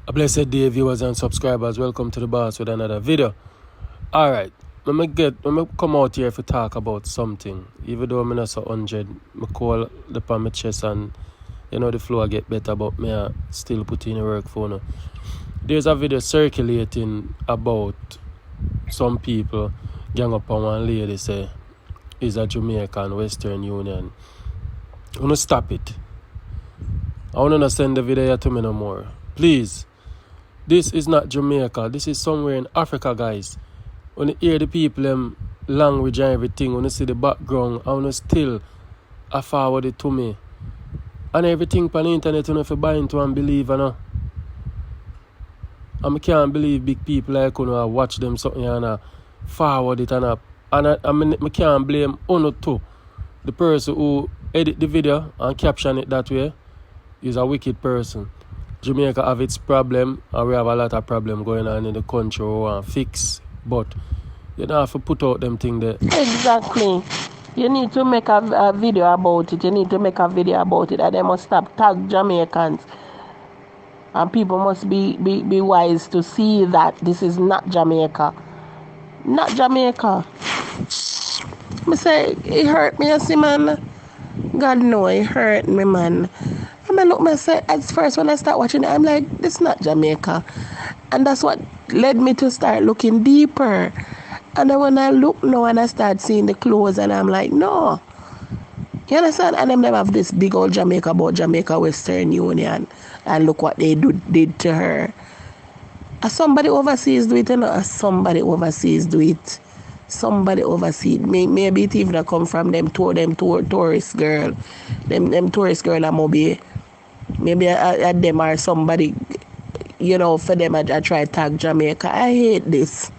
A blessed day, viewers and subscribers. Welcome to the boss with another video. Alright, when I come out here to talk about something, even though I'm not so 100, I call the on my chest and you know the flow get better, but me still put in the work for now. There's a video circulating about some people gang up on one lady say is a Jamaican Western Union. I want to stop it. I want to send the video to me no more. Please. This is not Jamaica. This is somewhere in Africa, guys. When you hear the people, language and everything, when you see the background, I want to still forward it to me. And everything on the internet, you know, if you buy into and believe, you know. And I can't believe big people like you know, watch them something and forward it. And I can't blame Uno too. The person who edit the video and caption it that way is a wicked person. Jamaica have its problem and we have a lot of problem going on in the country we want to fix. But you don't have to put out them thing there. Exactly. You need to make a video about it. You need to make a video about it. And they must stop tag Jamaicans. And people must be wise to see that this is not Jamaica. Not Jamaica. I say, it hurt me, you see, man. God know it hurt me, man. I look myself at first when I start watching it, I'm like, this is not Jamaica. And that's what led me to start looking deeper. And then when I look now and I start seeing the clothes and I'm like, no. You understand? And then they have this big old Jamaica about Jamaica Western Union. And look what they did to her. As somebody overseas do it, you know, as somebody overseas do it. Somebody overseas. Maybe it even come from them tourist girl. Them tourist girl at Mobi. Maybe at them or somebody, you know, for them I try to tag Jamaica. I hate this.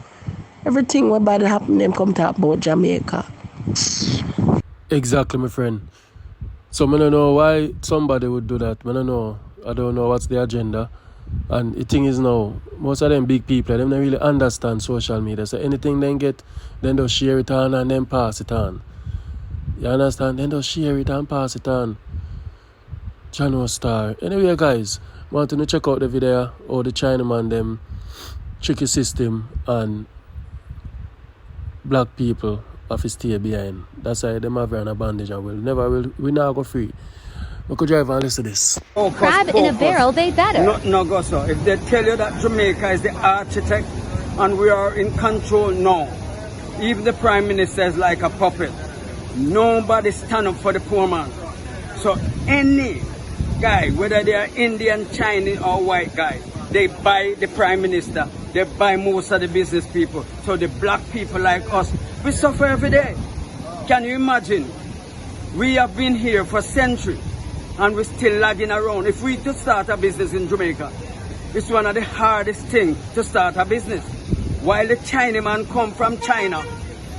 Everything what bad happen, them come talk about Jamaica. Exactly, my friend. So I don't know why somebody would do that. I don't know. I don't know what's the agenda. And the thing is now, most of them big people, they don't really understand social media. So anything they get, then they'll share it on and then pass it on. You understand? Then they'll share it and pass it on. Channel star. Anyway, guys, want to check out the video or the Chinaman them tricky system and black people have to stay behind. That's why them have an bandage and we now go free. We could drive and listen to this. Crab in a barrel, they better. No, go so. If they tell you that Jamaica is the architect and we are in control, no. Even the Prime Minister is like a puppet. Nobody stand up for the poor man. So any guy, whether they are Indian, Chinese or white guy, they buy the Prime Minister. They buy most of the business people. So the black people like us, we suffer every day. Can you imagine? We have been here for centuries. And we're still lagging around. If we to start a business in Jamaica, it's one of the hardest things to start a business. While the Chinaman come from China,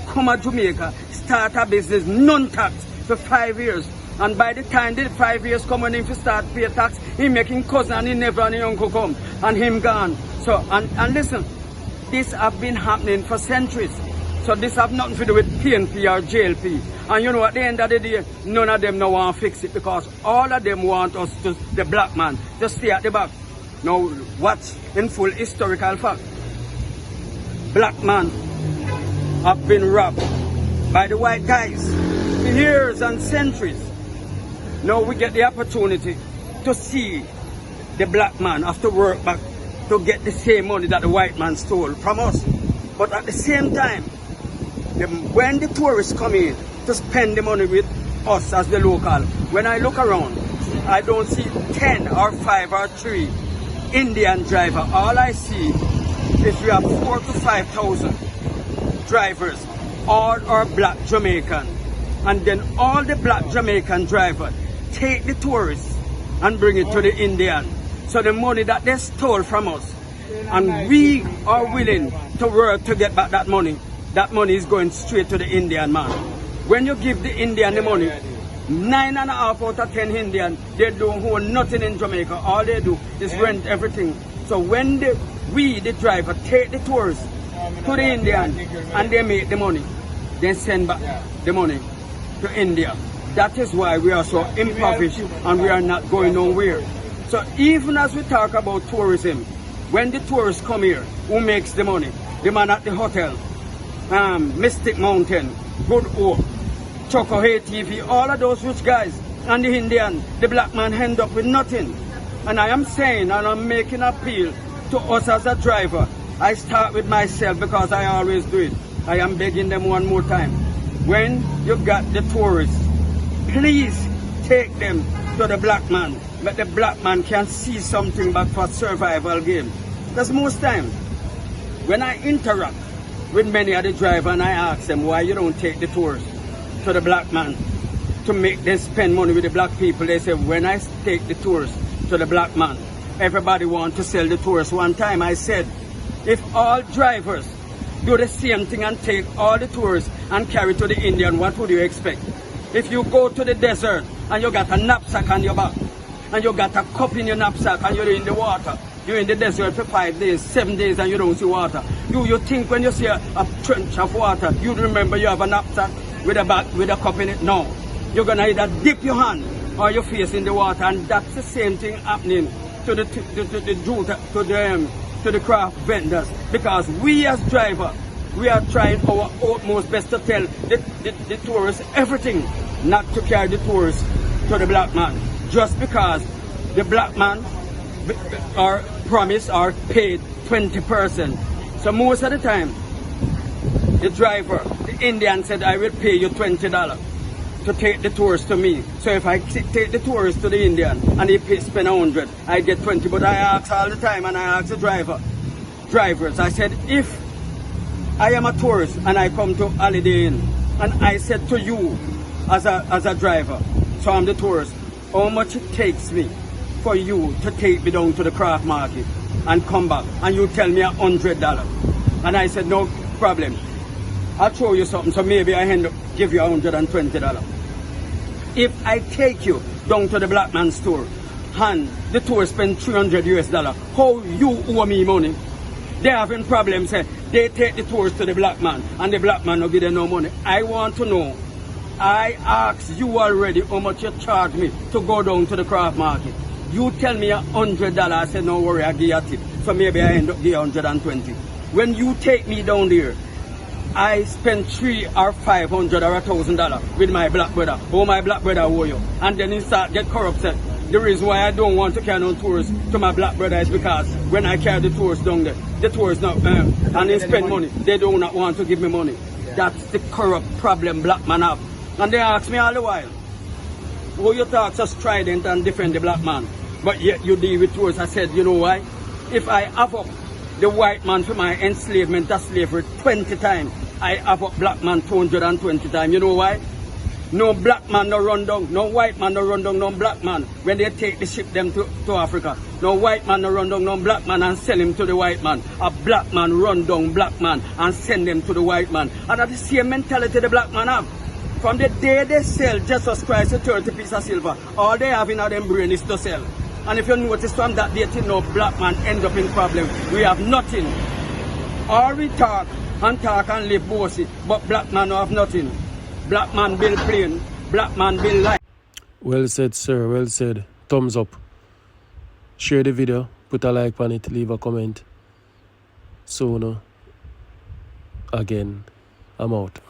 come to Jamaica, start a business, non-tax for 5 years. And by the time the 5 years come when he start pay tax, he making cousin and he never and his uncle come and him gone. So and listen, this have been happening for centuries. So this have nothing to do with PNP or JLP. And you know, at the end of the day, none of them now want to fix it because all of them want us to, the black man, to stay at the back. Now, what's in full historical fact? Black man have been robbed by the white guys for years and centuries. Now we get the opportunity to see the black man have to work back to get the same money that the white man stole from us. But at the same time, when the tourists come in to spend the money with us as the local, when I look around, I don't see 10 or 5 or 3 Indian driver. All I see is we have 4,000 to 5,000 drivers. All are black Jamaican. And then all the black Jamaican drivers take the tourists and bring it to the Indian. So the money that they stole from us, and we are willing to work to get back that money is going straight to the Indian man. When you give the Indian the money, 9.5 out of 10 Indian, they don't own nothing in Jamaica. All they do is rent everything. So when the driver, take the tourists to the Indian and they make the money, then send back the money to India. That is why we are so impoverished and we are not going nowhere. So even as we talk about tourism, When the tourists come here, who makes the money? The man at the hotel, Mystic Mountain, Good Hope, Choco ATV, all of those rich guys, and the Indian, the black man end up with nothing. And I am saying, and I'm making an appeal to us as a driver. I start with myself because I always do it. I am begging them one more time. When you got the tourists, please take them to the black man. But the black man can see something back for survival game. Because most times, when I interact with many of the drivers and I ask them why you don't take the tourists to the black man to make them spend money with the black people, they say when I take the tourists to the black man, everybody want to sell the tourists. One time I said, if all drivers do the same thing and take all the tourists and carry to the Indian, what would you expect? If you go to the desert and you got a knapsack on your back and you got a cup in your knapsack and you're in the water, you're in the desert for 5 days, 7 days and you don't see water. You think when you see a trench of water, you remember you have a knapsack with a cup in it? No. You're gonna either dip your hand or your face in the water, and that's the same thing happening to the craft vendors, because we as drivers, we are trying our utmost best to tell the tourists everything, not to carry the tourists to the black man, just because the black man are promised or paid 20%. So most of the time, the driver, the Indian said, I will pay you $20 to take the tourists to me. So if I take the tourists to the Indian and he spend 100, I get 20. But I ask all the time, and I ask the drivers, I said, if I am a tourist and I come to Holiday Inn and I said to you as a driver, so I'm the tourist, how much it takes me for you to take me down to the craft market and come back, and you tell me $100. And I said, no problem. I'll show you something, so maybe I end up give you $120. If I take you down to the black man's store and the tourist spend $300, how you owe me money? They having problems, say they take the tourists to the black man and the black man no give them no money. I want to know, I asked you already how much you charge me to go down to the craft market. You tell me $100, I said no worry, I give you a tip. So maybe I end up giving 120. When you take me down there, I spend $300 or $500 or $1,000 with my black brother. Oh, my black brother owe you. And then he start get corrupted. The reason why I don't want to carry no tourists to my black brother is because when I carry the tourists down there, the tourists not and they spend money. They do not want to give me money. That's the corrupt problem black man have. And they ask me all the while, oh, you talk so strident and defend the black man, but yet you deal with tourists. I said, you know why? If I have up the white man for my enslavement, that's slavery 20 times, I have up black man 220 times. You know why? No black man no run down, no white man no run down, no black man when they take the ship them to Africa. No white man no run down, no black man and sell him to the white man. A black man run down black man and send them to the white man. And that's the same mentality the black man have. From the day they sell Jesus Christ a 30 piece of silver, all they have in their brain is to sell. And if you notice from that day till now, black man end up in problem. We have nothing. All we talk and live bossy, but black man have nothing. Black man build plane, black man build life. Well said, sir, well said. Thumbs up. Share the video, put a like on it, leave a comment. So, again, I'm out.